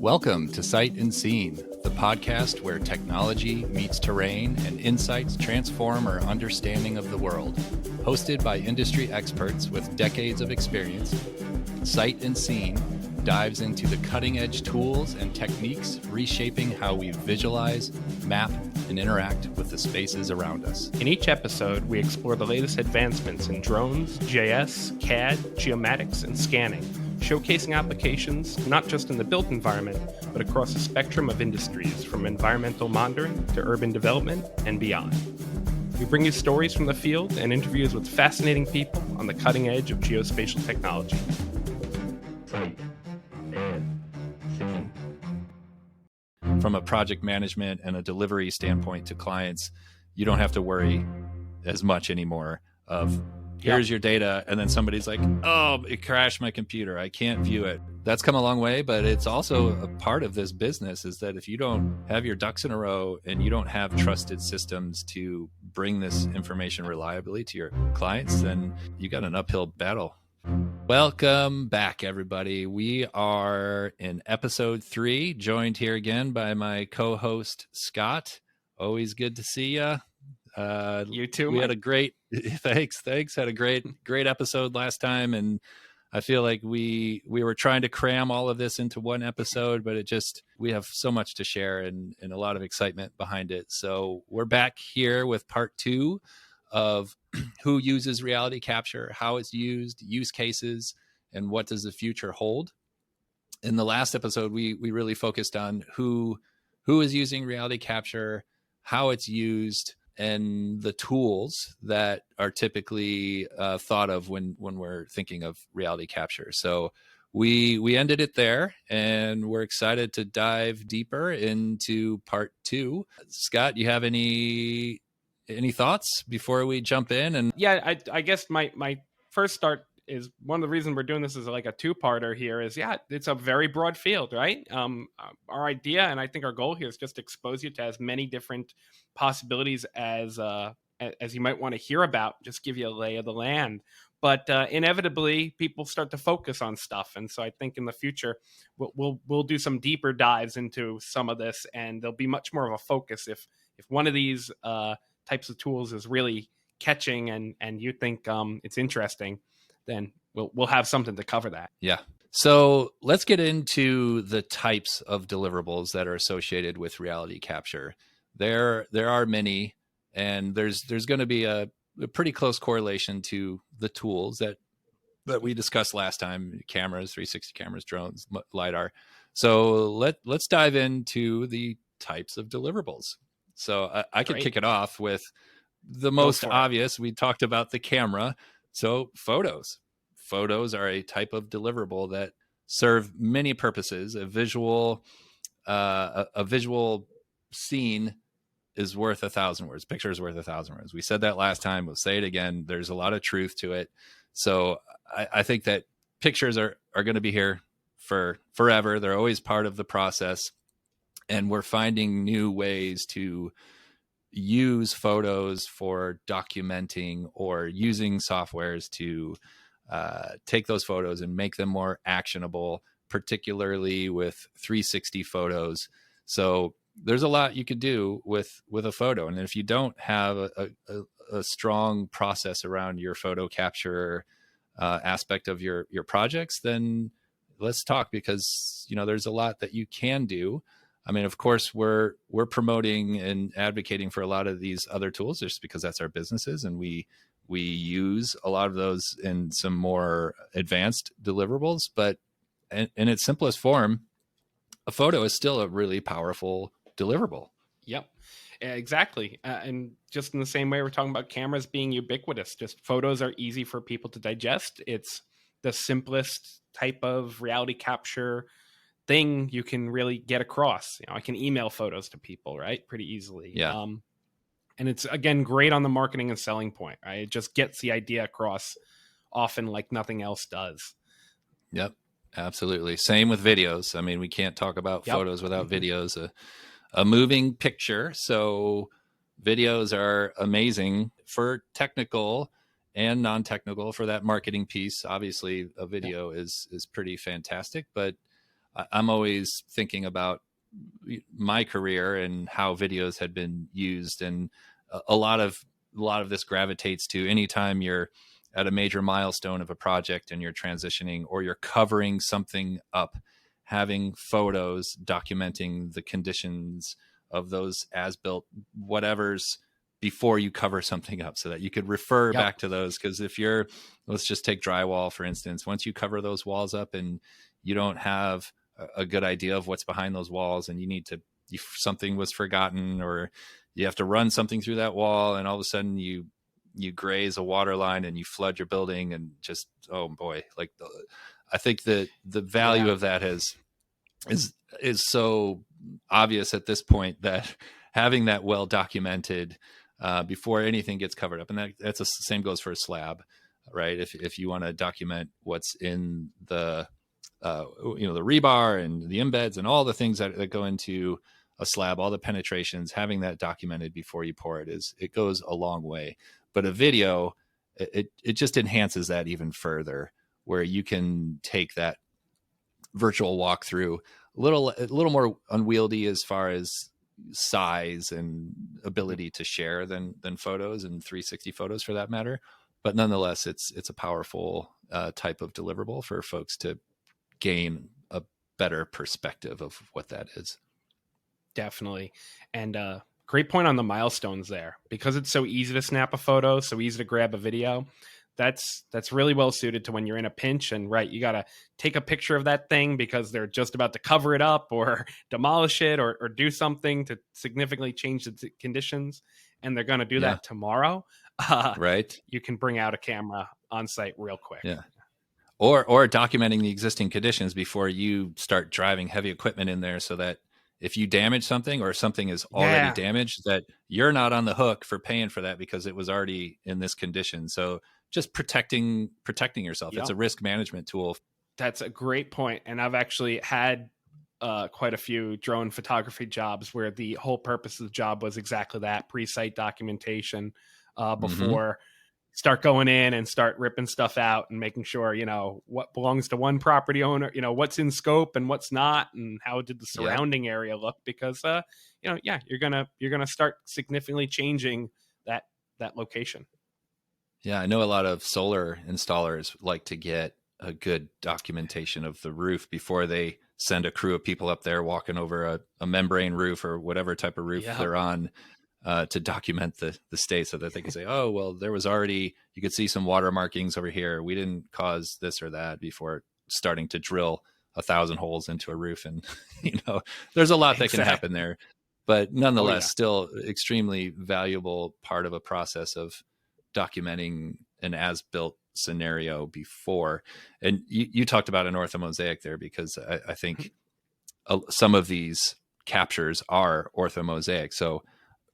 Welcome to Sight and Scene, the podcast where technology meets terrain and insights transform our understanding of the world. Hosted by industry experts with decades of experience, Sight and Scene dives into the cutting-edge tools and techniques reshaping how we visualize, map, and interact with the spaces around us. In each episode, we explore the latest advancements in drones, GIS, CAD, geomatics, and scanning, showcasing applications not just in the built environment, but across a spectrum of industries from environmental monitoring to urban development and beyond. We bring you stories from the field and interviews with fascinating people on the cutting edge of geospatial technology. Sight and Scene. From a project management and a delivery standpoint to clients, you don't have to worry as much anymore of here's your data, and then somebody's like, oh, it crashed my computer, I can't view it. That's come a long way, but it's also a part of this business is that if you don't have your ducks in a row and you don't have trusted systems to bring this information reliably to your clients, then you got an uphill battle. Welcome back, everybody. We are in episode 3, joined here again by my co-host, Scott. Always good to see you. You too. We had a great thanks. Had a great episode last time, and I feel like we were trying to cram all of this into one episode, but we have so much to share and a lot of excitement behind it. So we're back here with part 2 of who uses reality capture, how it's used, use cases, and what does the future hold. In the last episode, we really focused on who is using reality capture, how it's used, and the tools that are typically thought of when we're thinking of reality capture. So we ended it there, and we're excited to dive deeper into part 2. Scott, you have any thoughts before we jump in? And I guess my first start is one of the reasons we're doing this is like a 2-parter here is, it's a very broad field, right? Our idea, and I think our goal here is just to expose you to as many different possibilities as you might want to hear about, just give you a lay of the land. But inevitably, people start to focus on stuff. And so I think in the future, we'll do some deeper dives into some of this, and there'll be much more of a focus if one of these types of tools is really catching and you think it's interesting, then we'll have something to cover that. Yeah. So let's get into the types of deliverables that are associated with reality capture. There are many, and there's going to be a pretty close correlation to the tools that we discussed last time: cameras, 360 cameras, drones, LiDAR. So let's dive into the types of deliverables. So I could kick it off with the most obvious. We talked about the camera. So photos are a type of deliverable that serve many purposes. A visual scene is worth 1,000 words. Picture is worth 1,000 words. We said that last time. We'll say it again. There's a lot of truth to it. So I think that pictures are going to be here for forever. They're always part of the process. And we're finding new ways to use photos for documenting or using softwares to take those photos and make them more actionable, particularly with 360 photos. So there's a lot you could do with a photo. And if you don't have a strong process around your photo capture aspect of your projects, then let's talk, because there's a lot that you can do. I mean, of course, we're promoting and advocating for a lot of these other tools just because that's our businesses, and we use a lot of those in some more advanced deliverables. But in its simplest form, a photo is still a really powerful deliverable. Yep, exactly. And just in the same way we're talking about cameras being ubiquitous, just photos are easy for people to digest. It's the simplest type of reality capture thing you can really get across. I can email photos to people, right, pretty easily. Yeah. And it's, again, great on the marketing and selling point, right? It just gets the idea across often like nothing else does. Yep, absolutely. Same with videos. I mean, we can't talk about photos without videos. A moving picture. So videos are amazing for technical and non-technical. For that marketing piece, obviously a video is pretty fantastic, but I'm always thinking about my career and how videos had been used, and a lot of this gravitates to anytime you're at a major milestone of a project and you're transitioning or you're covering something up, having photos documenting the conditions of those as-built whatevers before you cover something up, so that you could refer back to those. Because if you're, let's just take drywall for instance, once you cover those walls up and you don't have a good idea of what's behind those walls, and you need to, if something was forgotten, or you have to run something through that wall, and all of a sudden you graze a water line and you flood your building, and just, oh boy, like I think that the value of that is so obvious at this point, that having that well documented before anything gets covered up, and that's the same goes for a slab, right? If you want to document what's in the the rebar and the embeds and all the things that go into a slab, all the penetrations, having that documented before you pour it goes a long way. But a video, it just enhances that even further, where you can take that virtual walkthrough a little more unwieldy as far as size and ability to share than photos, and 360 photos for that matter. But nonetheless, it's a powerful type of deliverable for folks to gain a better perspective of what that is. Definitely. And great point on the milestones there, because it's so easy to snap a photo, so easy to grab a video. That's really well suited to when you're in a pinch, and right, you got to take a picture of that thing because they're just about to cover it up or demolish it or do something to significantly change the conditions, and they're going to do that tomorrow. Right. You can bring out a camera on site real quick. Yeah. Or documenting the existing conditions before you start driving heavy equipment in there, so that if you damage something or something is already damaged, that you're not on the hook for paying for that because it was already in this condition. So just protecting yourself. Yep. It's a risk management tool. That's a great point. And I've actually had quite a few drone photography jobs where the whole purpose of the job was exactly that, pre-site documentation before start going in and start ripping stuff out and making sure, what belongs to one property owner, what's in scope and what's not, and how did the surrounding area look? Because, you're going to start significantly changing that location. Yeah. I know a lot of solar installers like to get a good documentation of the roof before they send a crew of people up there walking over a membrane roof or whatever type of roof they're on. To document the state, so that they can say, oh, well, there was already, you could see some water markings over here. We didn't cause this or that, before starting to drill 1,000 holes into a roof. And, there's a lot that can happen there, but nonetheless, still extremely valuable part of a process of documenting an as-built scenario before. And you talked about an orthomosaic there, because I think some of these captures are orthomosaic. So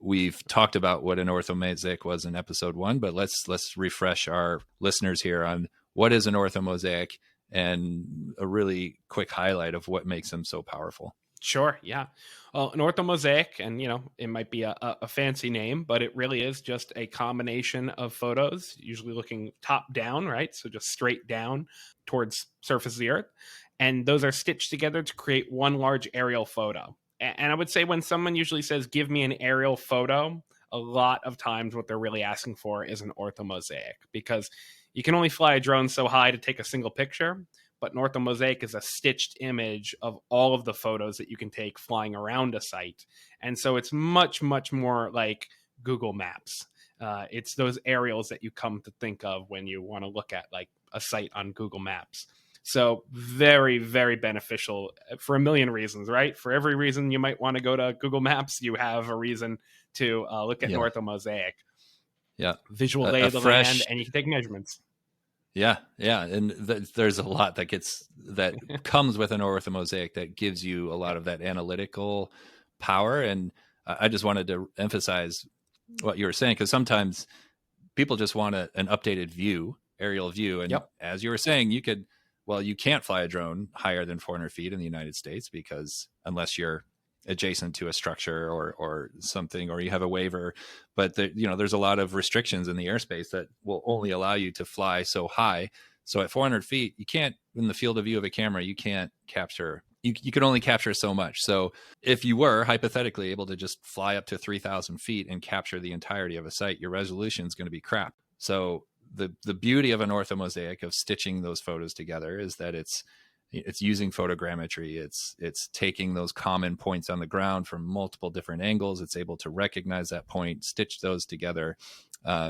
we've talked about what an orthomosaic was in episode 1, but let's refresh our listeners here on what is an orthomosaic and a really quick highlight of what makes them so powerful. Sure. Yeah. Well, an orthomosaic, and it might be a fancy name, but it really is just a combination of photos, usually looking top down, right? So just straight down towards surface of the earth. And those are stitched together to create one large aerial photo. And I would say when someone usually says, give me an aerial photo, a lot of times what they're really asking for is an orthomosaic, because you can only fly a drone so high to take a single picture, but an orthomosaic is a stitched image of all of the photos that you can take flying around a site. And so it's much, much more like Google Maps. It's those aerials that you come to think of when you want to look at like a site on Google Maps. So very, very beneficial for a million reasons, right? For every reason you might want to go to Google Maps, you have a reason to look at an orthomosaic. Yeah. Visual lay of the land, and you can take measurements. Yeah. Yeah. And there's a lot that comes with an orthomosaic that gives you a lot of that analytical power. And I just wanted to emphasize what you were saying, because sometimes people just want an updated view, aerial view. And as you were saying, you can't fly a drone higher than 400 feet in the United States, because unless you're adjacent to a structure or something, or you have a waiver, but there's a lot of restrictions in the airspace that will only allow you to fly so high. So at 400 feet, you can't, in the field of view of a camera, you can't capture you can only capture so much. So if you were hypothetically able to just fly up to 3,000 feet and capture the entirety of a site, your resolution is going to be crap. So the beauty of an orthomosaic, of stitching those photos together, is that it's using photogrammetry. It's taking those common points on the ground from multiple different angles. It's able to recognize that point, stitch those together,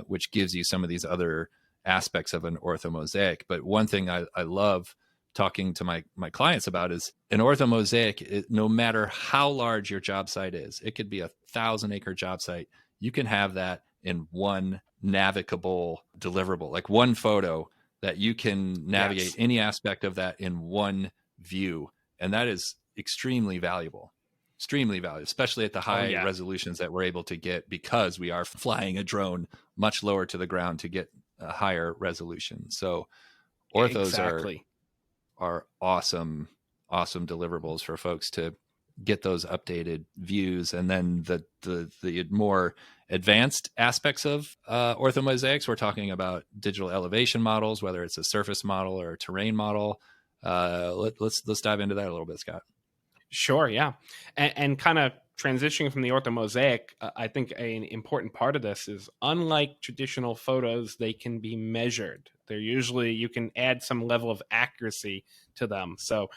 which gives you some of these other aspects of an orthomosaic. But one thing I love talking to my clients about is an orthomosaic. No matter how large your job site is, it could be 1,000-acre job site, you can have that in one navigable deliverable, like one photo that you can navigate any aspect of that in one view. And that is extremely valuable, especially at the high resolutions that we're able to get, because we are flying a drone much lower to the ground to get a higher resolution. So orthos are awesome deliverables for folks to get those updated views. And then the more advanced aspects of orthomosaics, we're talking about digital elevation models, whether it's a surface model or a terrain model. Let's dive into that a little bit, Scott. Sure, yeah. And kind of transitioning from the orthomosaic, I think an important part of this is, unlike traditional photos, they can be measured. They're usually, you can add some level of accuracy to them. So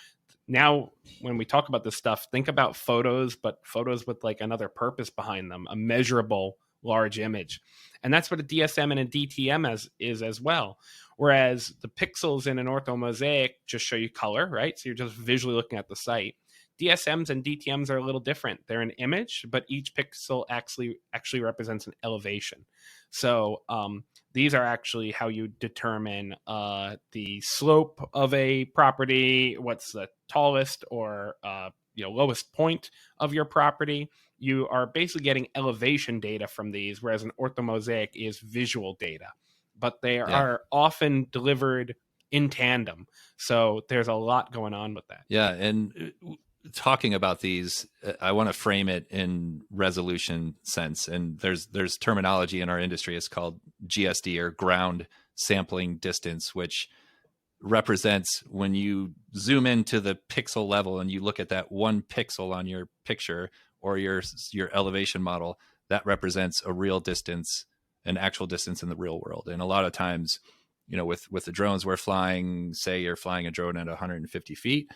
now when we talk about this stuff, think about photos, but photos with like another purpose behind them, a measurable large image. And that's what a DSM and a DTM is as well. Whereas the pixels in an orthomosaic just show you color, right? So you're just visually looking at the site. DSMs and DTMs are a little different. They're an image, but each pixel actually represents an elevation. So these are actually how you determine the slope of a property, what's the tallest or lowest point of your property. You are basically getting elevation data from these, whereas an orthomosaic is visual data. But they are often delivered in tandem. So there's a lot going on with that. Yeah, and talking about these, I want to frame it in resolution sense. And there's terminology in our industry. It's called GSD, or ground sampling distance, which represents when you zoom into the pixel level and you look at that one pixel on your picture or your elevation model, that represents a real distance, an actual distance in the real world. And a lot of times, with the drones we're flying, say you're flying a drone at 150 feet,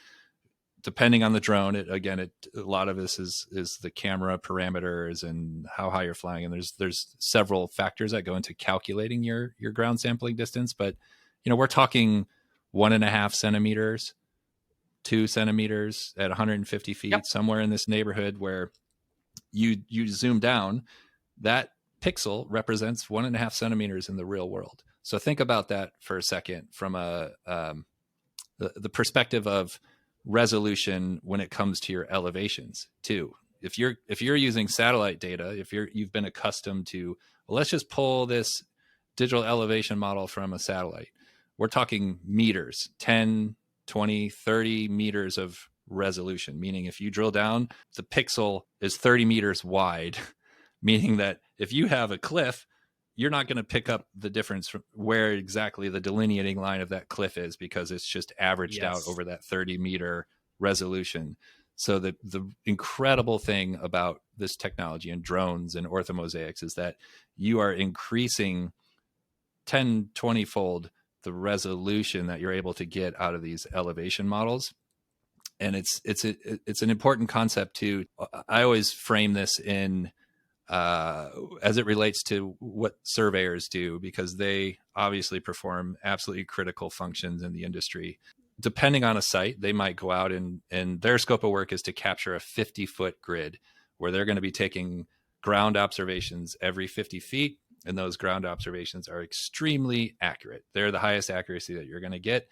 depending on the drone, a lot of this is the camera parameters and how high you're flying. And there's several factors that go into calculating your ground sampling distance. But, we're talking 1.5 centimeters, 2 centimeters at 150 feet, somewhere in this neighborhood, where you zoom down, that pixel represents 1.5 centimeters in the real world. So think about that for a second from the perspective of resolution when it comes to your elevations too. If you're using satellite data, if you've been accustomed to, well, let's just pull this digital elevation model from a satellite. We're talking meters, 10, 20, 30 meters of resolution, meaning if you drill down, the pixel is 30 meters wide, meaning that if you have a cliff, you're not going to pick up the difference from where exactly the delineating line of that cliff is, because it's just averaged out over that 30-meter resolution. So the incredible thing about this technology and drones and orthomosaics is that you are increasing 10, 20-fold the resolution that you're able to get out of these elevation models. And it's an important concept too. I always frame this in as it relates to what surveyors do, because they obviously perform absolutely critical functions in the industry. Depending on a site, they might go out and their scope of work is to capture a 50-foot grid, where they're going to be taking ground observations every 50 feet. And those ground observations are extremely accurate. They're the highest accuracy that you're going to get.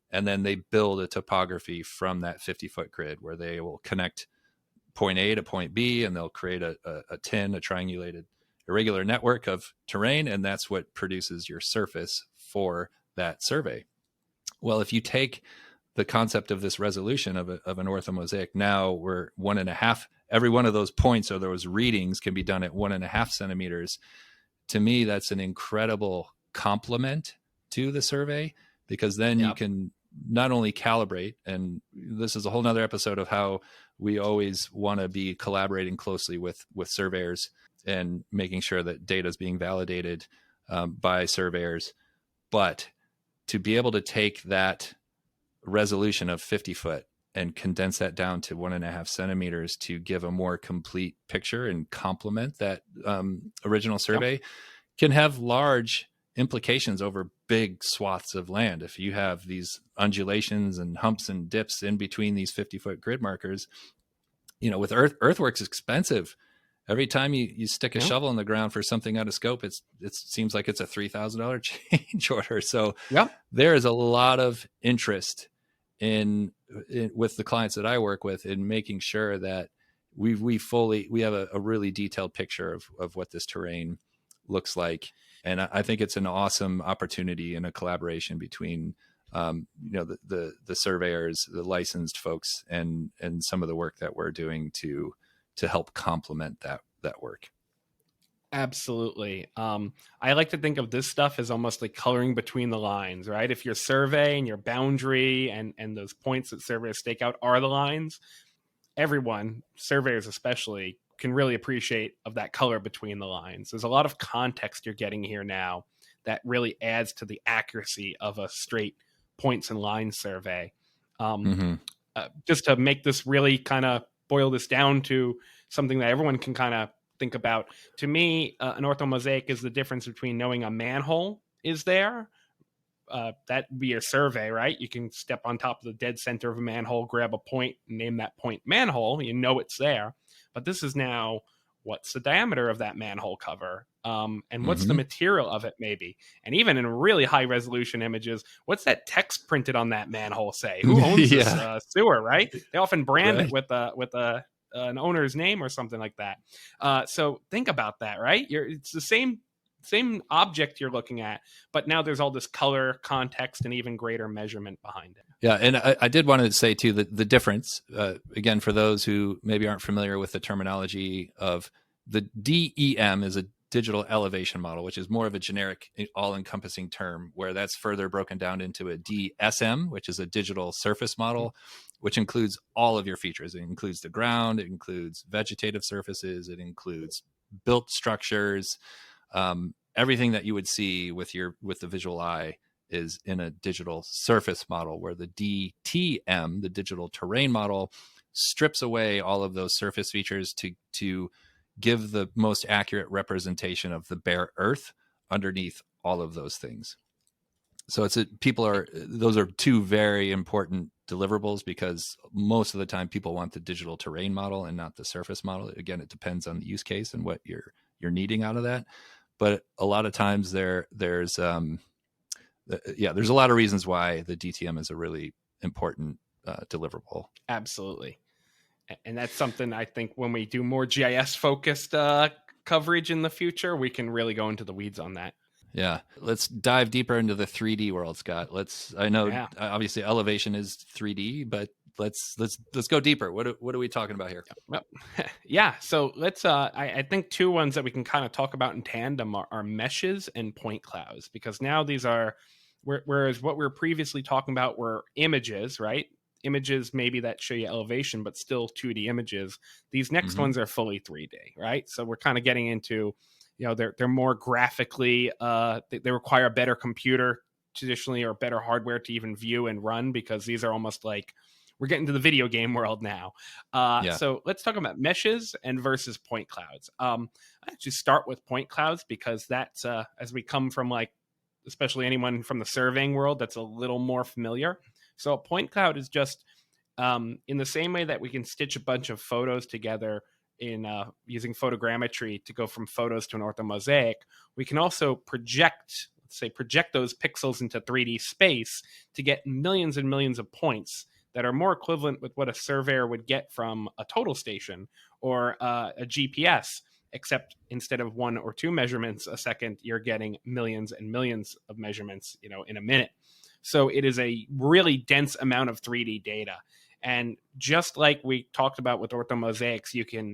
And then they build a topography from that 50-foot grid, where they will connect point A to point B, and they'll create a triangulated irregular network of terrain, and that's what produces your surface for that survey. Well, if you take the concept of this resolution of an orthomosaic, now we're 1.5, every one of those points or those readings can be done at 1.5 centimeters. To me, that's an incredible complement to the survey, because then you can not only calibrate, and this is a whole nother episode of how we always want to be collaborating closely with surveyors and making sure that data is being validated by surveyors, but to be able to take that resolution of 50 foot and condense that down to 1.5 centimeters to give a more complete picture and complement that original survey can have large implications over big swaths of land. If you have these undulations and humps and dips in between these 50-foot grid markers, with earthwork's expensive. Every time you stick a shovel in the ground for something out of scope, it seems like it's a $3,000 change order. So there is a lot of interest in with the clients that I work with in making sure that we have a really detailed picture of what this terrain looks like. And I think it's an awesome opportunity and a collaboration between the surveyors, the licensed folks, and some of the work that we're doing to help complement that work. Absolutely. I like to think of this stuff as almost like coloring between the lines, right? If your survey and your boundary and those points that surveyors stake out are the lines, everyone, surveyors especially, can really appreciate of that color between the lines. There's a lot of context you're getting here now that really adds to the accuracy of a straight points and lines survey. Just to make this really kind of boil this down to something that everyone can kind of think about. To me, an orthomosaic is the difference between knowing a manhole is there. That'd be a survey, right? You can step on top of the dead center of a manhole, grab a point, and name that point manhole. You know it's there. But this is now, what's the diameter of that manhole cover? And what's the material of it, maybe? And even in really high resolution images, what's that text printed on that manhole say? Who owns this sewer, right? They often brand it with an owner's name or something like that. So think about that, right? It's the same object you're looking at, but now there's all this color, context, and even greater measurement behind it. Yeah, and I did want to say too that the difference, again, for those who maybe aren't familiar with the terminology of the DEM is a digital elevation model, which is more of a generic, all-encompassing term, where that's further broken down into a DSM, which is a digital surface model, which includes all of your features. It includes the ground, it includes vegetative surfaces, it includes built structures, everything that you would see with the visual eye is in a digital surface model, where the DTM, the digital terrain model, strips away all of those surface features to give the most accurate representation of the bare earth underneath all of those things. So those are two very important deliverables, because most of the time people want the digital terrain model and not the surface model. Again, it depends on the use case and what you're needing out of that. But a lot of times there's a lot of reasons why the DTM is a really important deliverable. Absolutely. And that's something I think when we do more GIS focused coverage in the future, we can really go into the weeds on that. Yeah. Let's dive deeper into the 3D world, Scott. Obviously elevation is 3D, but let's go deeper. What are we talking about here? Yeah. So let's, I think two ones that we can kind of talk about in tandem are meshes and point clouds, because now these are, whereas what we were previously talking about were images, right? Images maybe that show you elevation, but still 2D images. These next ones are fully 3D, right? So we're kind of getting into, they're more graphically, they require a better computer traditionally, or better hardware to even view and run, because these are almost like, we're getting to the video game world now. So let's talk about meshes and versus point clouds. I actually start with point clouds, because that's, as we come from especially anyone from the surveying world, that's a little more familiar. So a point cloud is just in the same way that we can stitch a bunch of photos together in using photogrammetry to go from photos to an orthomosaic, we can also project those pixels into 3D space to get millions and millions of points that are more equivalent with what a surveyor would get from a total station or a GPS, except instead of 1 or 2 measurements a second, you're getting millions and millions of measurements, in a minute. So it is a really dense amount of 3D data. And just like we talked about with orthomosaics,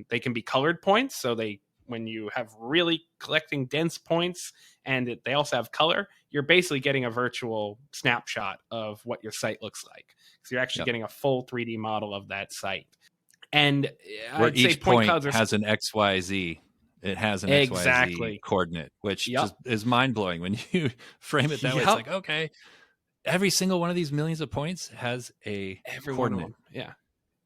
they can be colored points. So they when you have really collecting dense points and they also have color, you're basically getting a virtual snapshot of what your site looks like. So you're actually getting a full 3D model of that site. And where I'd say each point point clouds has an XYZ. It has an Exactly. XYZ coordinate, which Yep. just is mind blowing when you frame it that way. It's Yep. like, okay, every single one of these millions of points has a Every one of coordinate. them. Yeah.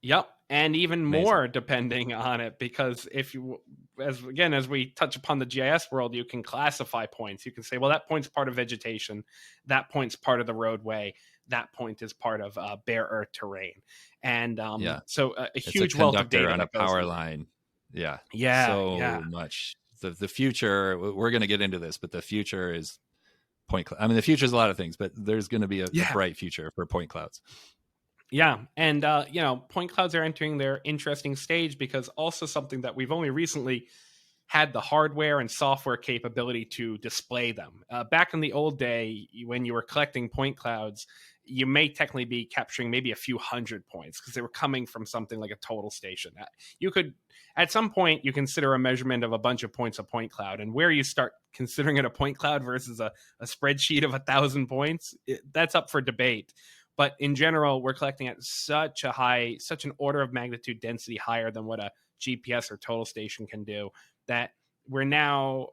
Yep. And even Amazing. more depending on it, because if you, as we touch upon the GIS world, you can classify points. You can say, well, that point's part of vegetation. That point's part of the roadway. That point is part of bare earth terrain. And so a huge wealth of data on a that goes power in. line. Yeah. Yeah. So much. The future, we're going to get into this, but the future is point cloud. I mean, the future is a lot of things, but there's going to be a bright future for point clouds. Yeah. And, point clouds are entering their interesting stage because also something that we've only recently had the hardware and software capability to display them. Back in the old day, when you were collecting point clouds, you may technically be capturing maybe a few hundred points because they were coming from something like a total station. You could, at some point, you consider a measurement of a bunch of points a point cloud, and where you start considering it a point cloud versus a spreadsheet of 1,000 points, that's up for debate. But in general, we're collecting at such an order of magnitude density higher than what a GPS or total station can do, that we're now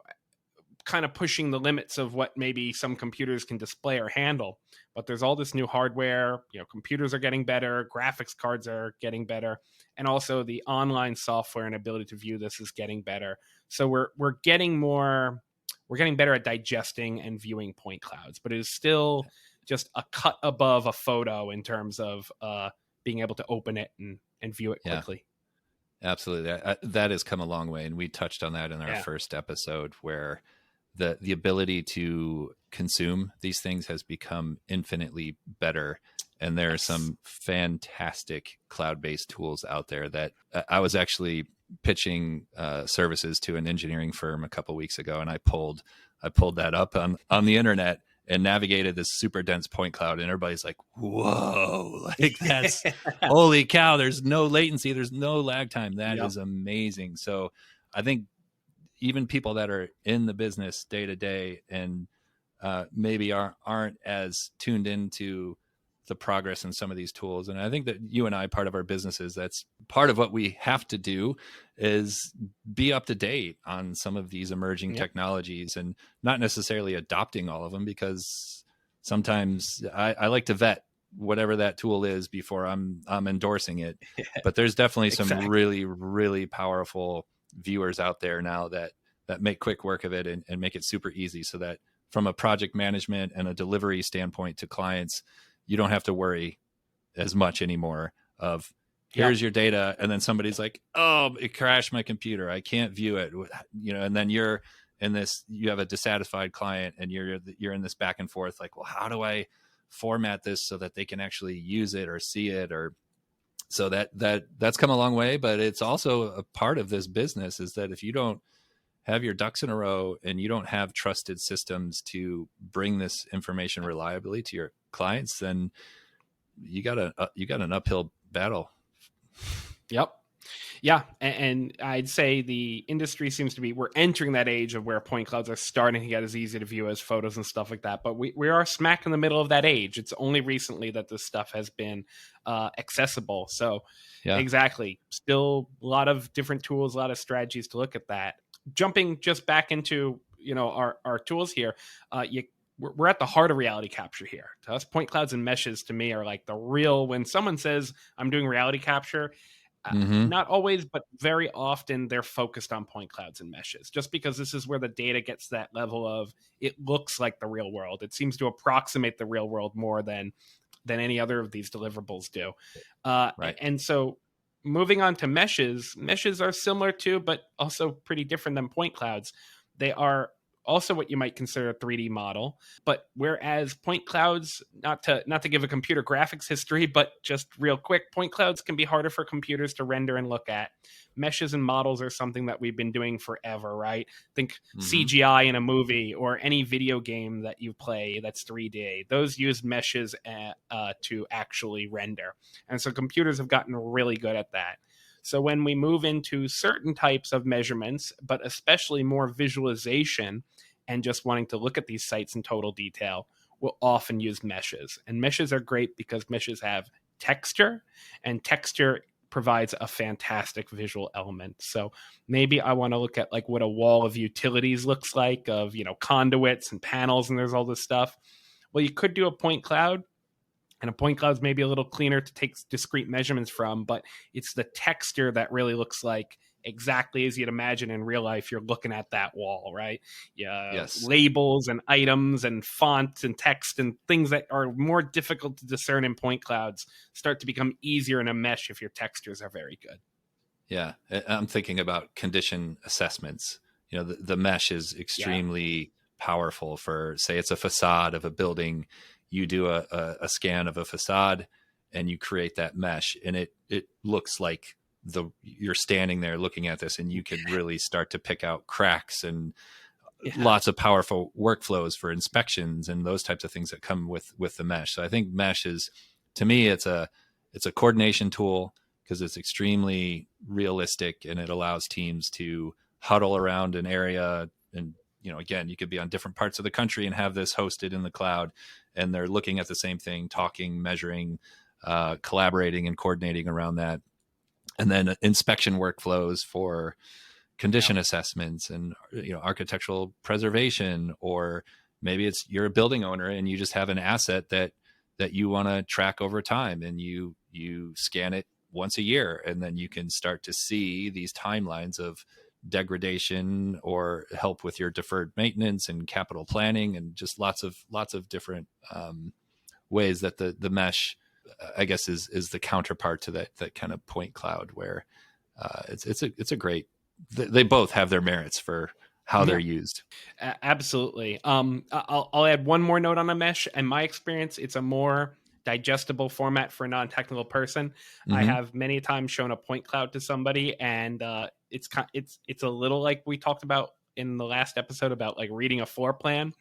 kind of pushing the limits of what maybe some computers can display or handle. But there's all this new hardware, computers are getting better, graphics cards are getting better, and also the online software and ability to view this is getting better. So we're getting better at digesting and viewing point clouds, but it is still just a cut above a photo in terms of being able to open it and view it quickly. Absolutely. That has come a long way. And we touched on that in our first episode, where the ability to consume these things has become infinitely better. And there are some fantastic cloud-based tools out there that I was actually pitching services to an engineering firm a couple of weeks ago. And I pulled that up on the internet and navigated this super dense point cloud, and everybody's like, whoa, like that's holy cow. There's no latency. There's no lag time. That is amazing. So I think even people that are in the business day to day and maybe aren't as tuned into the progress in some of these tools. And I think that you and I, part of our businesses, that's part of what we have to do, is be up to date on some of these emerging technologies, and not necessarily adopting all of them, because sometimes I like to vet whatever that tool is before I'm endorsing it. But there's definitely some really, really powerful viewers out there now that make quick work of it and make it super easy, so that from a project management and a delivery standpoint to clients, you don't have to worry as much anymore of here's your data. And then somebody's like, oh, it crashed my computer, I can't view it. And then you have a dissatisfied client, and you're in this back and forth, like, well, how do I format this so that they can actually use it or see it? Or so that's come a long way. But it's also a part of this business, is that if you don't have your ducks in a row and you don't have trusted systems to bring this information reliably to your clients, then you got an uphill battle. Yep. Yeah. And I'd say the industry seems to be, we're entering that age of where point clouds are starting to get as easy to view as photos and stuff like that. But we are smack in the middle of that age. It's only recently that this stuff has been accessible. So exactly. Still a lot of different tools, a lot of strategies to look at that. Jumping just back into, our tools here, we're at the heart of reality capture here. To us, point clouds and meshes, to me, are like the real, when someone says I'm doing reality capture, not always, but very often they're focused on point clouds and meshes, just because this is where the data gets that level of, it looks like the real world. It seems to approximate the real world more than any other of these deliverables do. Right. And so moving on to meshes are similar to, but also pretty different than point clouds. They are also what you might consider a 3D model. But whereas point clouds, not to give a computer graphics history, but just real quick, point clouds can be harder for computers to render and look at. Meshes and models are something that we've been doing forever, right? Think CGI in a movie or any video game that you play that's 3D. Those use meshes to actually render. And so computers have gotten really good at that. So when we move into certain types of measurements, but especially more visualization and just wanting to look at these sites in total detail, we'll often use meshes. And meshes are great because meshes have texture, and texture provides a fantastic visual element. So maybe I want to look at like what a wall of utilities looks like, of, conduits and panels, and there's all this stuff. Well, you could do a point cloud, and a point cloud is maybe a little cleaner to take discrete measurements from, but it's the texture that really looks like exactly as you'd imagine in real life you're looking at that wall, right? Yeah, Yes. labels and items and fonts and text and things that are more difficult to discern in point clouds start to become easier in a mesh if your textures are very good. Yeah, I'm thinking about condition assessments. The mesh is extremely powerful for, say, it's a facade of a building. You do a scan of a facade and you create that mesh, and it looks like you're standing there looking at this, and you can really start to pick out cracks and lots of powerful workflows for inspections and those types of things that come with the mesh. So I think mesh is, to me, it's a coordination tool because it's extremely realistic, and it allows teams to huddle around an area. And again, you could be on different parts of the country and have this hosted in the cloud, and they're looking at the same thing, talking, measuring, collaborating and coordinating around that. And then inspection workflows for condition assessments and architectural preservation, or maybe you're a building owner and you just have an asset that you want to track over time, and you scan it once a year, and then you can start to see these timelines of degradation or help with your deferred maintenance and capital planning, and just lots of different ways that the mesh, I guess, is the counterpart to that kind of point cloud, where it's a great, they both have their merits for how they're used. Absolutely. I'll add one more note on a mesh. In my experience, it's a more digestible format for a non-technical person. Mm-hmm. I have many times shown a point cloud to somebody, and it's a little like we talked about in the last episode about like reading a floor plan.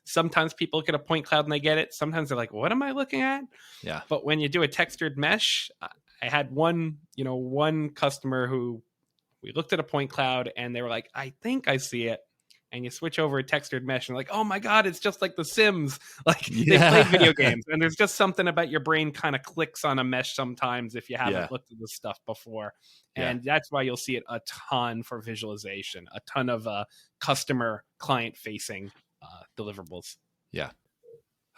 Sometimes people look at a point cloud and they get it. Sometimes they're like, what am I looking at? Yeah. But when you do a textured mesh, I had one customer who, we looked at a point cloud and they were like, I think I see it. And you switch over a textured mesh and like, oh my God, it's just like The Sims. Like they played video games. And there's just something about your brain kind of clicks on a mesh sometimes if you haven't looked at this stuff before. And that's why you'll see it a ton for visualization, a ton of customer client facing deliverables. Yeah.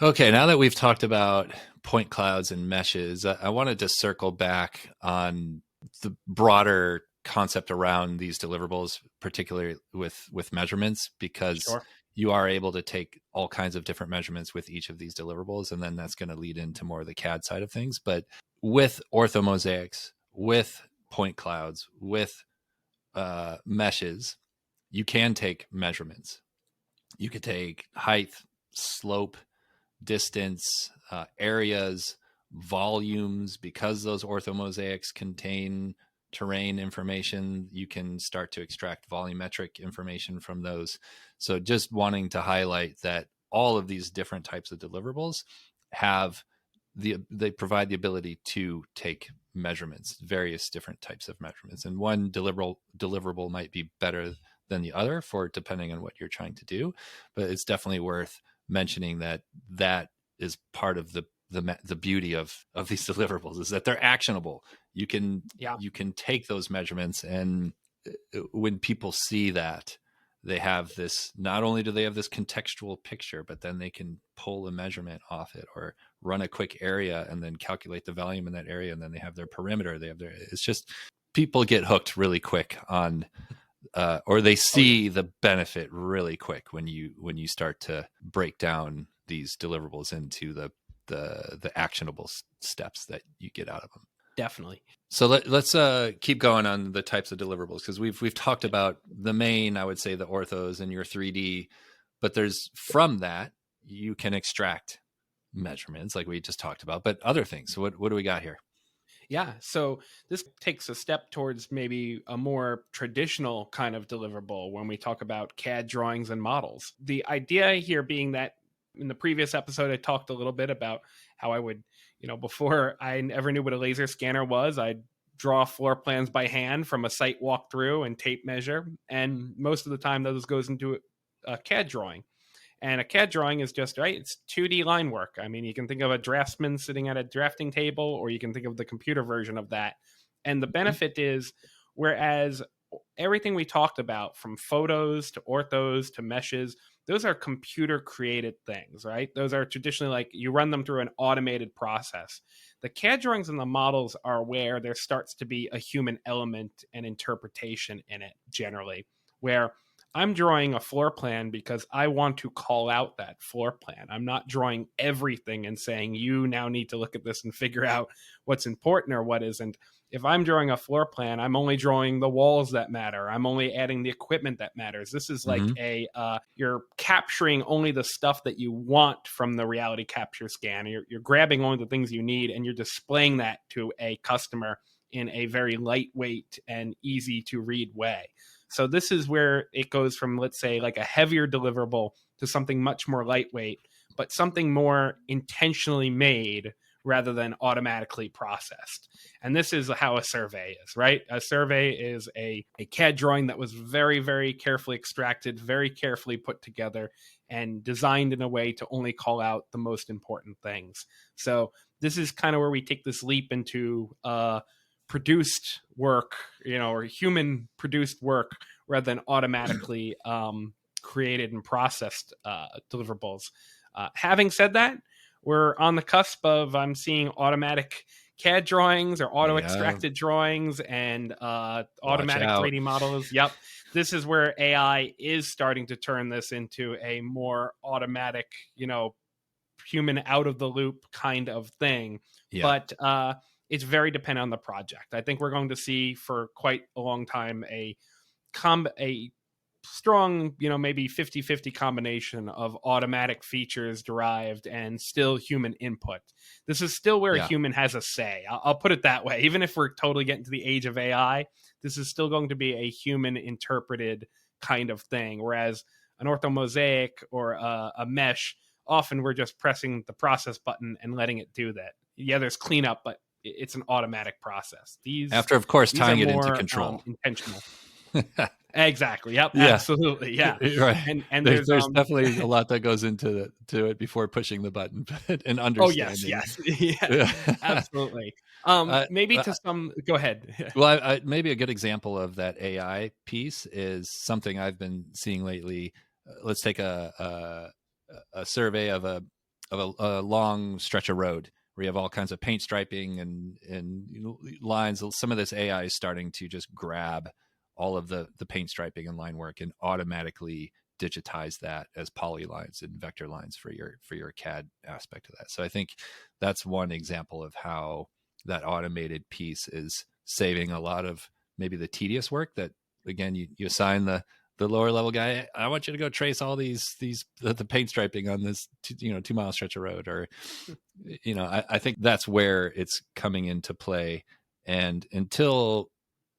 Okay. Now that we've talked about point clouds and meshes, I wanted to circle back on the broader concept around these deliverables, particularly with measurements, because you are able to take all kinds of different measurements with each of these deliverables. And then that's going to lead into more of the CAD side of things. But with Orthomosaics, with point clouds, with meshes, you can take measurements. You could take height, slope, distance, areas, volumes. Because those orthomosaics contain terrain information, you can start to extract volumetric information from those. So just wanting to highlight that all of these different types of deliverables they provide the ability to take measurements, various different types of measurements. And one deliverable might be better than the other for depending on what you're trying to do. But it's definitely worth mentioning that is part of the beauty of these deliverables, is that they're actionable. You can take those measurements, and when people see that, they have this, not only do they have this contextual picture, but then they can pull a measurement off it or run a quick area and then calculate the volume in that area. And then they have their perimeter. It's just, people get hooked really quick on, or they see the benefit really quick when you start to break down these deliverables into the actionable steps that you get out of them. Definitely. So let's keep going on the types of deliverables, because we've talked about the main, I would say, the orthos and your 3D, but from that you can extract measurements like we just talked about, but other things. So what do we got here? Yeah, so this takes a step towards maybe a more traditional kind of deliverable when we talk about CAD drawings and models. The idea here being that in the previous episode, I talked a little bit about how I would, before I ever knew what a laser scanner was, I'd draw floor plans by hand from a site walkthrough and tape measure. And most of the time, those goes into a CAD drawing. And a CAD drawing is just, right, it's 2D line work. I mean, you can think of a draftsman sitting at a drafting table, or you can think of the computer version of that. And the benefit is, whereas everything we talked about, from photos to orthos to meshes, those are computer created things, right? Those are traditionally like you run them through an automated process. The CAD drawings and the models are where there starts to be a human element and interpretation in it, generally, where I'm drawing a floor plan because I want to call out that floor plan. I'm not drawing everything and saying, you now need to look at this and figure out what's important or what isn't. If I'm drawing a floor plan, I'm only drawing the walls that matter. I'm only adding the equipment that matters. This is like you're capturing only the stuff that you want from the reality capture scan. You're grabbing only the things you need, and you're displaying that to a customer in a very lightweight and easy to read way. So this is where it goes from, let's say, like a heavier deliverable to something much more lightweight, but something more intentionally made rather than automatically processed. And this is how a survey is, right? A survey is a CAD drawing that was very, very carefully extracted, very carefully put together, and designed in a way to only call out the most important things. So this is kind of where we take this leap into produced work, or human produced work, rather than automatically created and processed deliverables. Having said that, we're on the cusp of, I'm seeing automatic CAD drawings or auto extracted drawings and automatic 3D models. Yep. This is where AI is starting to turn this into a more automatic, human out of the loop kind of thing. Yeah. But it's very dependent on the project. I think we're going to see for quite a long time a strong, maybe 50-50 combination of automatic features derived and still human input. This is still where a human has a say. I'll put it that way. Even if we're totally getting to the age of AI, this is still going to be a human interpreted kind of thing. Whereas an orthomosaic or a mesh, often we're just pressing the process button and letting it do that. Yeah, there's cleanup, but it's an automatic process. After, of course, tying it into control. Intentional. Exactly. Yep. Yeah. Absolutely. Yeah. Right. And there's definitely a lot that goes into it before pushing the button and understanding. Oh yes. Yeah. Absolutely. Maybe to some. Go ahead. Well, maybe a good example of that AI piece is something I've been seeing lately. Let's take a survey of a long stretch of road where you have all kinds of paint striping and lines. Some of this AI is starting to just grab all of the paint striping and line work and automatically digitize that as polylines and vector lines for your CAD aspect of that. So I think that's one example of how that automated piece is saving a lot of maybe the tedious work that, again, you assign the lower level guy, I want you to go trace all the paint striping on this 2 mile stretch of road, or I think that's where it's coming into play. And until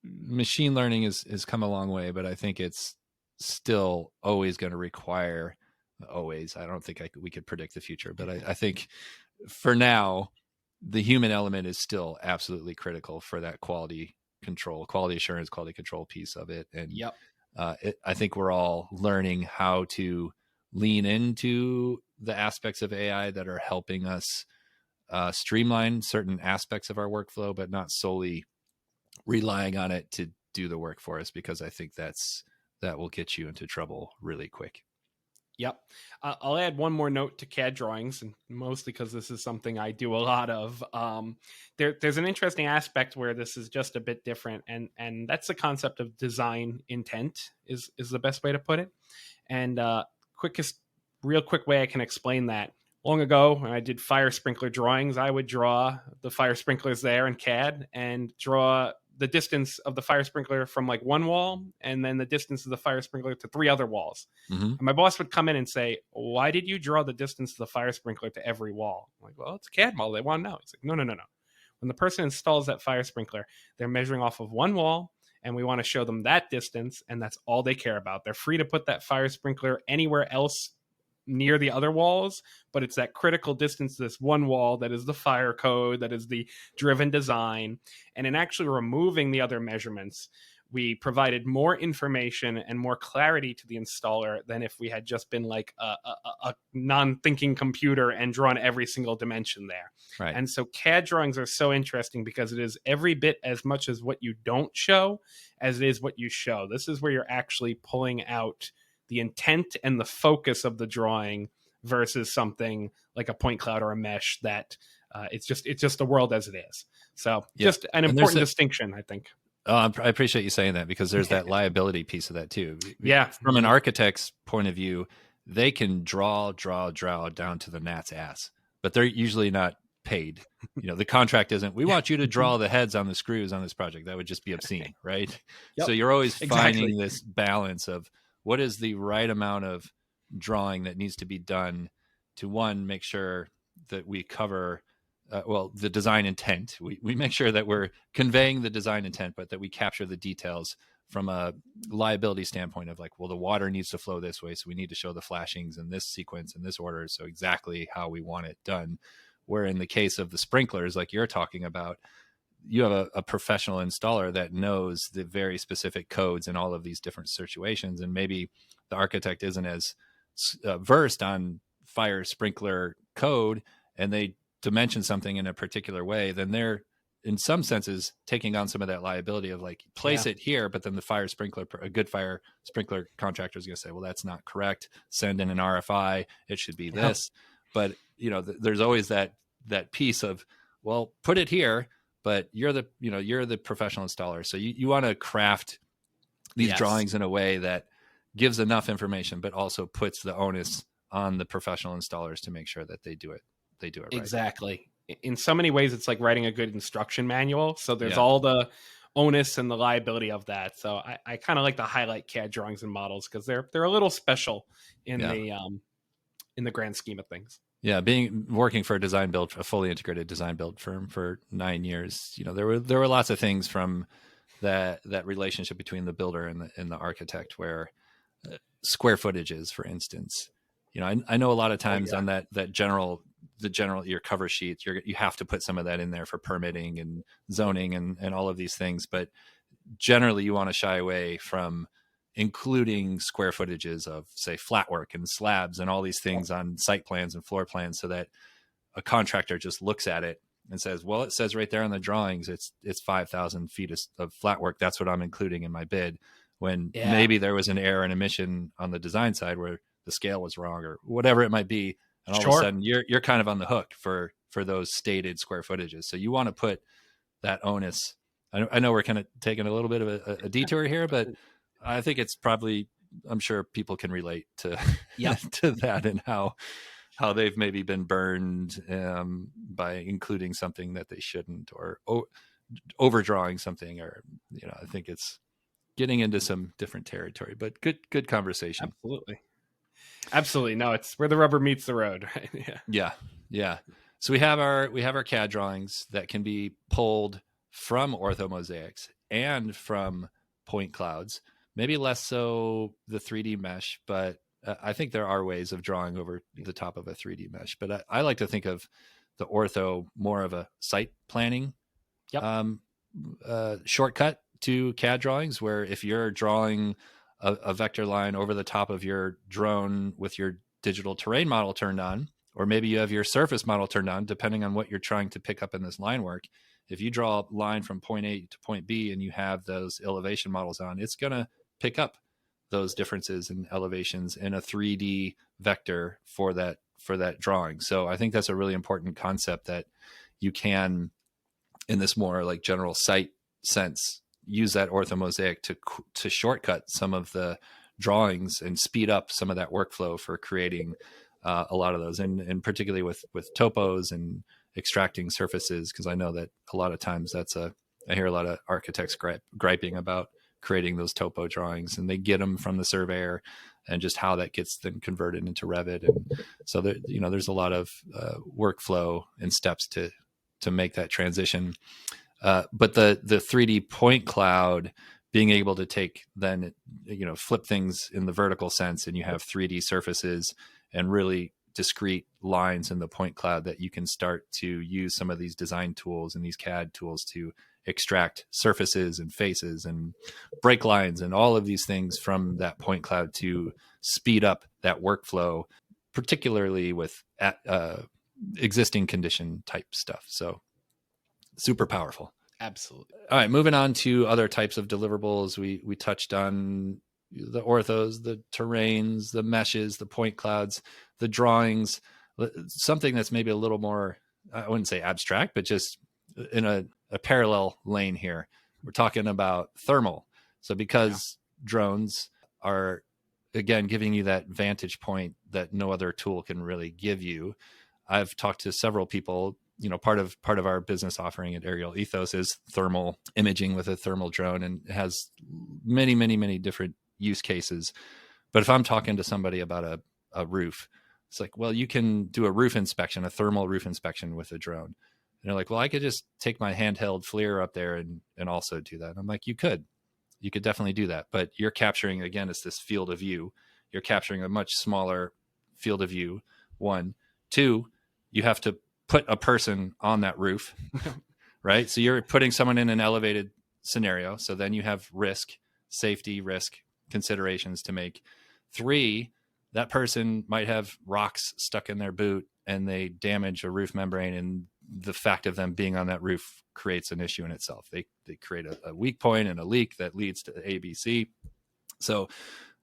machine learning has come a long way, but I think it's still always going to require I don't think we could predict the future, but I think for now the human element is still absolutely critical for that quality control, quality assurance, quality control piece of it. And I think we're all learning how to lean into the aspects of AI that are helping us streamline certain aspects of our workflow, but not solely relying on it to do the work for us, because I think that will get you into trouble really quick. Yep. I'll add one more note to CAD drawings, and mostly because this is something I do a lot of. There's an interesting aspect where this is just a bit different, and that's the concept of design intent is the best way to put it. And real quick way I can explain that. Long ago, when I did fire sprinkler drawings, I would draw the fire sprinklers there in CAD and draw the distance of the fire sprinkler from like one wall and then the distance of the fire sprinkler to 3 other walls. Mm-hmm. And my boss would come in and say, why did you draw the distance of the fire sprinkler to every wall? I'm like, well, it's a CAD model. They want to know. It's like, no. When the person installs that fire sprinkler, they're measuring off of one wall, and we want to show them that distance, and that's all they care about. They're free to put that fire sprinkler anywhere else near the other walls, but it's that critical distance to this one wall that is the fire code, that is the driven design. And in actually removing the other measurements, we provided more information and more clarity to the installer than if we had just been like a non-thinking computer and drawn every single dimension there. Right. And so CAD drawings are so interesting because it is every bit as much as what you don't show as it is what you show. This is where you're actually pulling out the intent and the focus of the drawing versus something like a point cloud or a mesh that it's just the world as it is. So just an important distinction, I think. Oh, I appreciate you saying that, because there's that liability piece of that too. Yeah. From an architect's point of view, they can draw down to the gnat's ass, but they're usually not paid. The contract isn't, we want you to draw the heads on the screws on this project. That would just be obscene, right? Yep. So you're always finding this balance of what is the right amount of drawing that needs to be done to, one, make sure that we cover the design intent. We make sure that we're conveying the design intent, but that we capture the details from a liability standpoint of like, well, the water needs to flow this way, so we need to show the flashings in this sequence, in this order, so exactly how we want it done. Where in the case of the sprinklers, like you're talking about, you have a professional installer that knows the very specific codes in all of these different situations. And maybe the architect isn't as versed on fire sprinkler code, and they dimension something in a particular way, then they're in some senses taking on some of that liability of like, place it here, but then a good fire sprinkler contractor is going to say, well, that's not correct. Send in an RFI. It should be this. But there's always that piece of, well, put it here, but you're the professional installer. So you want to craft these drawings in a way that gives enough information, but also puts the onus on the professional installers to make sure that they do it right. Exactly. In so many ways, it's like writing a good instruction manual. So there's all the onus and the liability of that. So I kind of like to highlight CAD drawings and models because they're a little special in the grand scheme of things. Yeah, working for a fully integrated design build firm for 9 years, there were lots of things from that relationship between the builder and the architect, where square footages, for instance. I know a lot of times on that general your cover sheet, you have to put some of that in there for permitting and zoning and all of these things, but generally you want to shy away from including square footages of, say, flat work and slabs and all these things on site plans and floor plans, so that a contractor just looks at it and says, well, it says right there on the drawings, it's 5,000 feet of flat work. That's what I'm including in my bid, when maybe there was an error and omission on the design side where the scale was wrong or whatever it might be. And all of a sudden you're kind of on the hook for those stated square footages. So you want to put that onus. I know we're kind of taking a little bit of a detour here, but I think it's probably, I'm sure people can relate to to that, and how they've maybe been burned by including something that they shouldn't, or overdrawing something, or I think it's getting into some different territory. But good conversation. Absolutely. No, it's where the rubber meets the road, right? Yeah. So we have our CAD drawings that can be pulled from Orthomosaics and from point clouds. Maybe less so the 3D mesh, but I think there are ways of drawing over the top of a 3D mesh. But I like to think of the ortho more of a site planning shortcut to CAD drawings, where if you're drawing a vector line over the top of your drone with your digital terrain model turned on, or maybe you have your surface model turned on, depending on what you're trying to pick up in this line work. If you draw a line from point A to point B and you have those elevation models on, it's going to pick up those differences in elevations in a 3D vector for that drawing. So I think that's a really important concept, that you can, in this more like general site sense, use that orthomosaic to shortcut some of the drawings and speed up some of that workflow for creating a lot of those, and particularly with topos and extracting surfaces, because I know that a lot of times I hear a lot of architects griping about creating those topo drawings, and they get them from the surveyor, and just how that gets then converted into Revit. And so there's a lot of workflow and steps to make that transition. But the 3D point cloud, being able to take then, flip things in the vertical sense, and you have 3D surfaces, and really discrete lines in the point cloud that you can start to use some of these design tools and these CAD tools to extract surfaces and faces and break lines and all of these things from that point cloud to speed up that workflow, particularly with existing condition type stuff. So super powerful. Absolutely. All right, moving on to other types of deliverables. We touched on the orthos, the terrains, the meshes, the point clouds, the drawings, something that's maybe a little more, I wouldn't say abstract, but just in a parallel lane here. We're talking about thermal. So because drones are, again, giving you that vantage point that no other tool can really give you, I've talked to several people. Part of our business offering at Aerial Ethos is thermal imaging with a thermal drone, and it has many, many, many different use cases. But if I'm talking to somebody about a roof, it's like, well, you can do a roof inspection, a thermal roof inspection with a drone. And they're like, well, I could just take my handheld FLIR up there and also do that. And I'm like, you could definitely do that. But you're capturing, again, it's this field of view. You're capturing a much smaller field of view. 1, 2, you have to put a person on that roof, right? So you're putting someone in an elevated scenario. So then you have safety risk considerations to make. 3, that person might have rocks stuck in their boot and they damage a roof membrane, and the fact of them being on that roof creates an issue in itself. They create a weak point and a leak that leads to ABC. So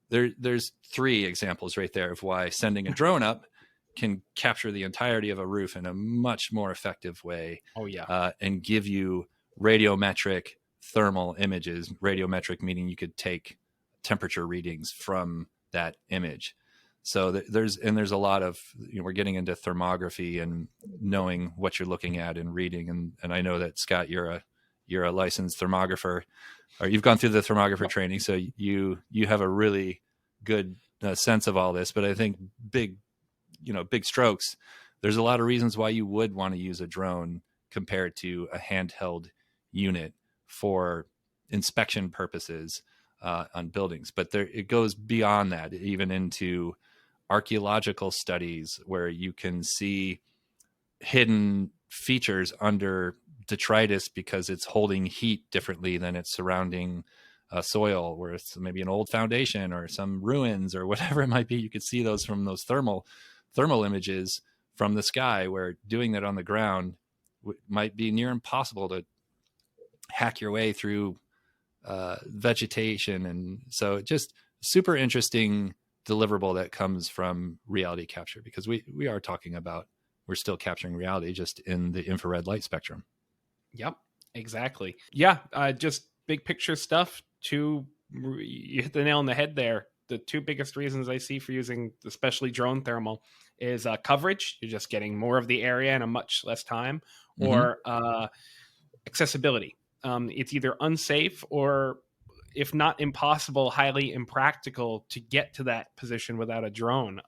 there's 3 examples right there of why sending a drone up can capture the entirety of a roof in a much more effective way. Oh yeah. And give you radiometric thermal images. Radiometric meaning you could take temperature readings from that image. So there's a lot of, we're getting into thermography and knowing what you're looking at and reading. And I know that, Scott, you're a licensed thermographer, or you've gone through the thermographer training. So you have a really good sense of all this, but I think big strokes, there's a lot of reasons why you would want to use a drone compared to a handheld unit for inspection purposes on buildings. But it goes beyond that, even into archaeological studies where you can see hidden features under detritus because it's holding heat differently than its surrounding soil, where it's maybe an old foundation or some ruins or whatever it might be. You could see those from those thermal images from the sky, where doing that on the ground might be near impossible to hack your way through vegetation. And so just super interesting deliverable that comes from reality capture, because we are talking about, we're still capturing reality just in the infrared light spectrum. Yep, exactly. Yeah, just big picture stuff. You hit the nail on the head there. The 2 biggest reasons I see for using especially drone thermal is coverage. You're just getting more of the area in a much less time, or accessibility. It's either unsafe or, if not impossible, highly impractical to get to that position without a drone.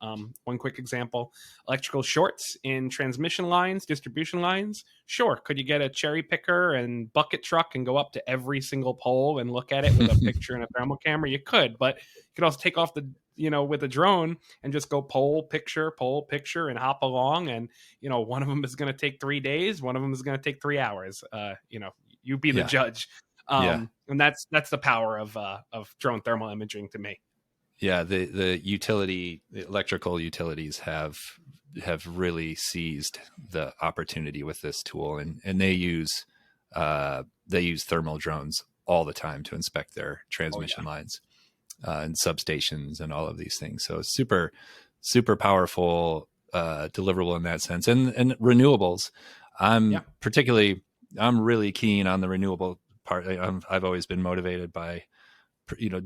One quick example, electrical shorts in transmission lines, distribution lines. Sure, could you get a cherry picker and bucket truck and go up to every single pole and look at it with a picture and a thermal camera? You could, but you could also take off with a drone and just go pole picture, and hop along. And, one of them is going to take 3 days. One of them is going to take 3 hours. You be the judge. And that's the power of drone thermal imaging to me. Yeah, the electrical utilities have really seized the opportunity with this tool, and they use thermal drones all the time to inspect their transmission lines and substations and all of these things. So super, super powerful deliverable in that sense. And renewables, I'm really keen on the renewable part. I've always been motivated by,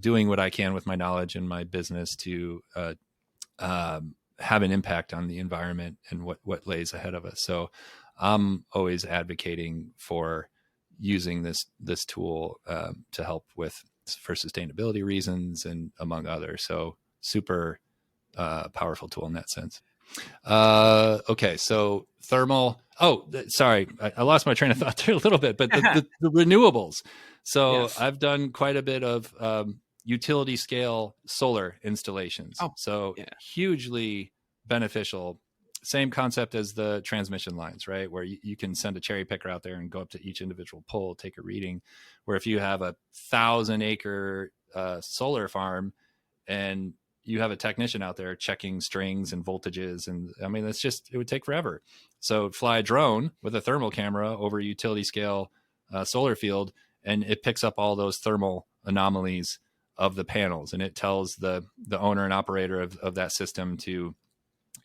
doing what I can with my knowledge and my business to have an impact on the environment and what lays ahead of us. So I'm always advocating for using this tool to help for sustainability reasons and among others. So super powerful tool in that sense. Okay, so thermal. Oh, sorry, I lost my train of thought there a little bit, but the renewables. So yes. I've done quite a bit of utility scale solar installations. Hugely beneficial. Same concept as the transmission lines, right? Where you can send a cherry picker out there and go up to each individual pole, take a reading. Where if you have a 1,000-acre solar farm and you have a technician out there checking strings and voltages, and I mean, it would take forever. So fly a drone with a thermal camera over a utility scale solar field, and it picks up all those thermal anomalies of the panels, and it tells the owner and operator of that system to,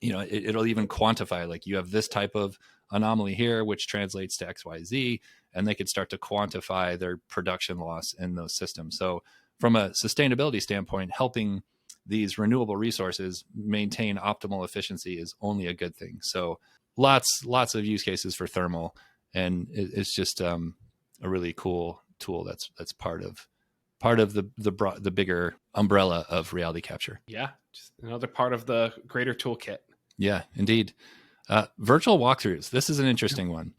it'll even quantify, like, you have this type of anomaly here, which translates to XYZ, and they could start to quantify their production loss in those systems. So from a sustainability standpoint, helping these renewable resources maintain optimal efficiency is only a good thing. So lots of use cases for thermal, and it's just a really cool tool that's part of the bigger umbrella of reality capture. Yeah, just another part of the greater toolkit. Yeah, indeed. Virtual walkthroughs. This is an interesting one.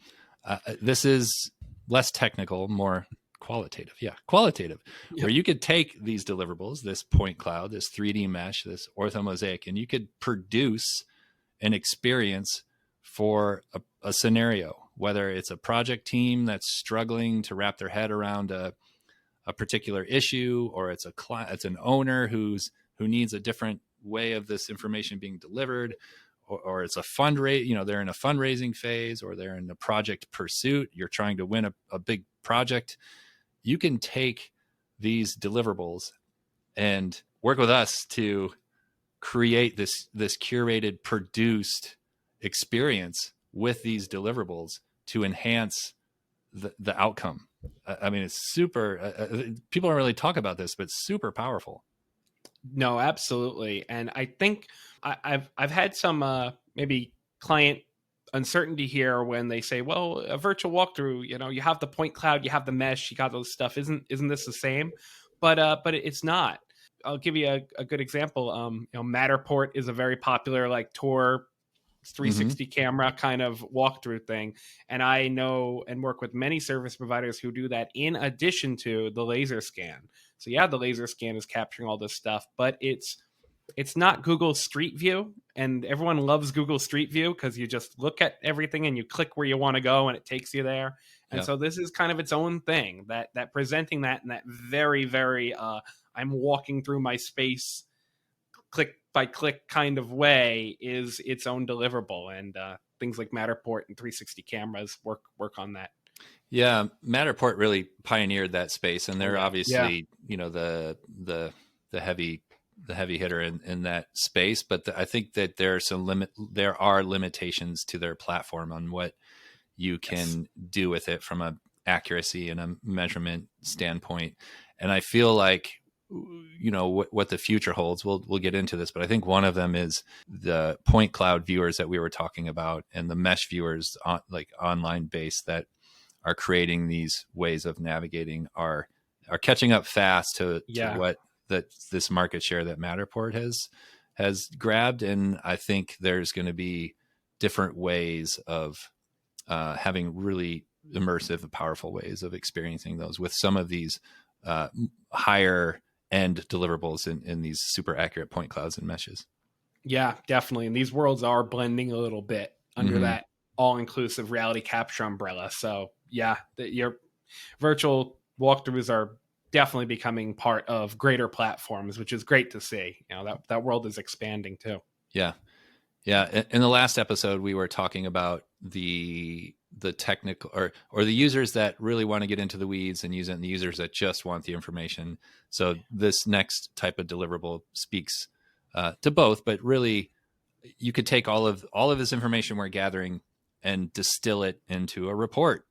This is less technical, more qualitative. Yeah, qualitative. Yep. Where you could take these deliverables, this point cloud, this 3D mesh, this orthomosaic, and you could produce an experience for a scenario, whether it's a project team that's struggling to wrap their head around a particular issue, or it's an owner who needs a different way of this information being delivered, or it's a they're in a fundraising phase, or they're in a project pursuit. You're trying to win a big project. You can take these deliverables and work with us to create this curated, produced experience with these deliverables to enhance the outcome. I mean, it's super, people don't really talk about this, but super powerful. No, absolutely. And I think I've had some maybe client uncertainty here when they say, well, a virtual walkthrough, you have the point cloud, you have the mesh, you got those stuff. Isn't this the same? But it's not. I'll give you a good example. Matterport is a very popular tour 360 camera kind of walkthrough thing. And I know and work with many service providers who do that in addition to the laser scan. So yeah, the laser scan is capturing all this stuff, but it's not Google Street View. And everyone loves Google Street View because you just look at everything and you click where you want to go and it takes you there. And so this is kind of its own thing, that presenting that in that very, very, I'm walking through my space, click by click kind of way is its own deliverable. And things like Matterport and 360 cameras work on that. Yeah, Matterport really pioneered that space, and they're obviously the heavy hitter in that space. But I think that there are limitations to their platform on what you can do with it from a accuracy and a measurement standpoint. And I feel like what the future holds. We'll get into this, but I think one of them is the point cloud viewers that we were talking about, and the mesh viewers online based that are creating these ways of navigating are catching up fast to what this market share that Matterport has grabbed. And I think there's going to be different ways of having really immersive and powerful ways of experiencing those with some of these higher end deliverables in these super accurate point clouds and meshes. Yeah, definitely. And these worlds are blending a little bit under that all-inclusive reality capture umbrella. So yeah, your virtual walkthroughs are definitely becoming part of greater platforms, which is great to see. That world is expanding too. Yeah. In the last episode, we were talking about the technical or the users that really want to get into the weeds and use it, and the users that just want the information. So this next type of deliverable speaks to both, but really you could take all of this information we're gathering and distill it into a report,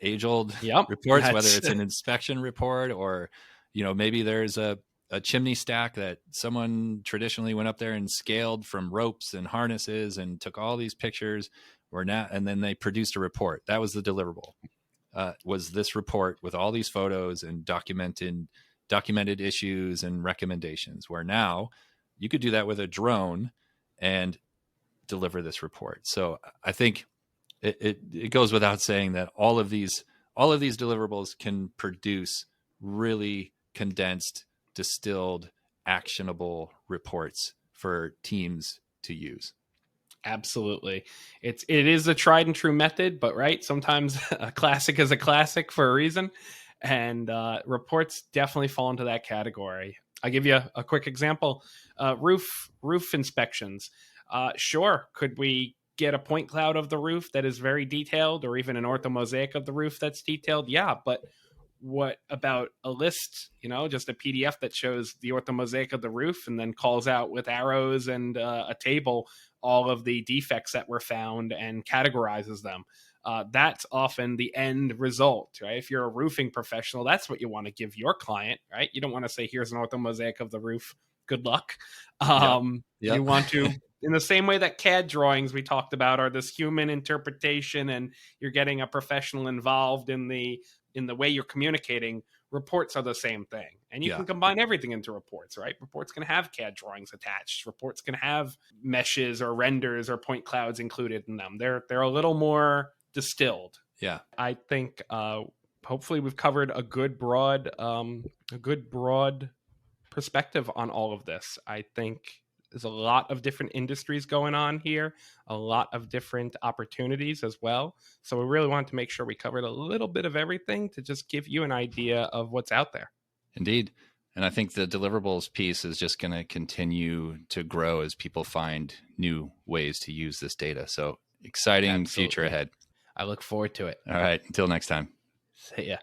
age-old reports, whether it's an inspection report or, maybe there's a chimney stack that someone traditionally went up there and scaled from ropes and harnesses and took all these pictures and then they produced a report. That was the deliverable, was this report with all these photos and documented issues and recommendations, where now you could do that with a drone and deliver this report. So I think it goes without saying that all of these deliverables can produce really condensed, distilled, actionable reports for teams to use. Absolutely. It is a tried and true method, but right, sometimes a classic is a classic for a reason. And reports definitely fall into that category. I'll give you a quick example. Roof inspections. Sure, could we get a point cloud of the roof that is very detailed, or even an orthomosaic of the roof that's detailed? Yeah, but what about a list, just a PDF that shows the orthomosaic of the roof and then calls out with arrows and a table all of the defects that were found and categorizes them? That's often the end result, right? If you're a roofing professional, that's what you want to give your client, right? You don't want to say, here's an orthomosaic of the roof. Good luck. Yep. You want to, in the same way that CAD drawings we talked about are this human interpretation, and you're getting a professional involved in the way you're communicating, reports are the same thing. And you can combine everything into reports, right? Reports can have CAD drawings attached. Reports can have meshes or renders or point clouds included in them. They're a little more distilled. Yeah. I think hopefully we've covered a good broad perspective on all of this. I think there's a lot of different industries going on here, a lot of different opportunities as well. So we really wanted to make sure we covered a little bit of everything to just give you an idea of what's out there. Indeed. And I think the deliverables piece is just going to continue to grow as people find new ways to use this data. So exciting Future ahead. I look forward to it. All right. Until next time. See ya.